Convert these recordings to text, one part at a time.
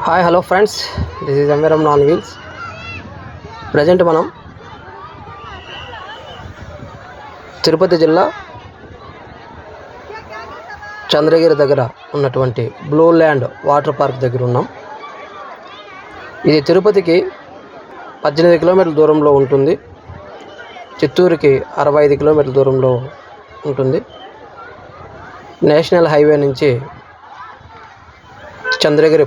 Hi hello friends, this is ఎంవీరం నాన్ wheels. Present మనం తిరుపతి జిల్లా చంద్రగిరి దగ్గర ఉన్నటువంటి బ్లూ ల్యాండ్ వాటర్ పార్క్ దగ్గర ఉన్నాం. ఇది తిరుపతికి 18 కిలోమీటర్ల దూరంలో ఉంటుంది. చిత్తూరుకి 65 కిలోమీటర్ల దూరంలో ఉంటుంది. నేషనల్ హైవే నుంచి చంద్రగిరి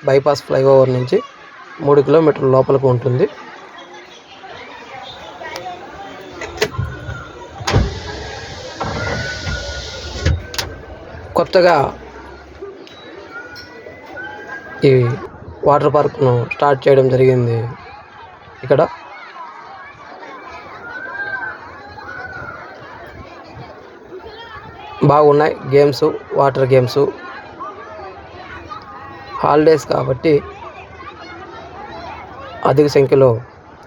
బైపాస్ ఫ్లైఓవర్ నుంచి 3 కిలోమీటర్ల లోపలికి ఉంటుంది. కొత్తగా ఈ వాటర్ పార్క్ను స్టార్ట్ చేయడం జరిగింది. ఇక్కడ బాగున్నాయి గేమ్స్, వాటర్ గేమ్స్. హాలిడేస్ కాబట్టి అధిక సంఖ్యలో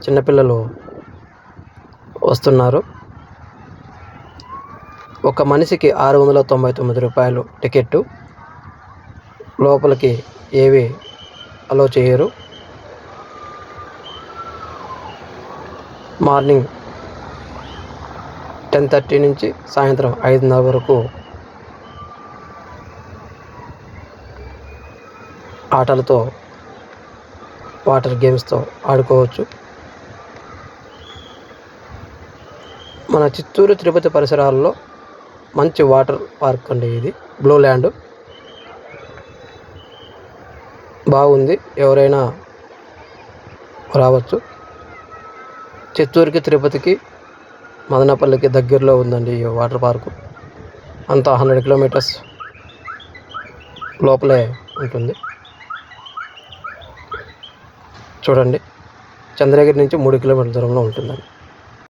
చిన్నపిల్లలు వస్తున్నారు. ఒక మనిషికి 699 రూపాయలు టికెట్టు. లోపలికి ఏవి అలో చేయరు. మార్నింగ్ 10:30 నుంచి సాయంత్రం 5:30 వరకు ఆటలతో, వాటర్ గేమ్స్తో ఆడుకోవచ్చు. మన చిత్తూరు తిరుపతి పరిసరాల్లో మంచి వాటర్ పార్క్ అండి ఇది. బ్లూ ల్యాండ్ బాగుంది, ఎవరైనా రావచ్చు. చిత్తూరుకి, తిరుపతికి, మదనపల్లికి దగ్గరలో ఉందండి ఈ వాటర్ పార్కు. అంతా 100 కిలోమీటర్స్ లోపలే ఉంటుంది. చూడండి, చంద్రగిరి నుంచి 3 కిలోమీటర్ల దూరంలో ఉంటుందండి.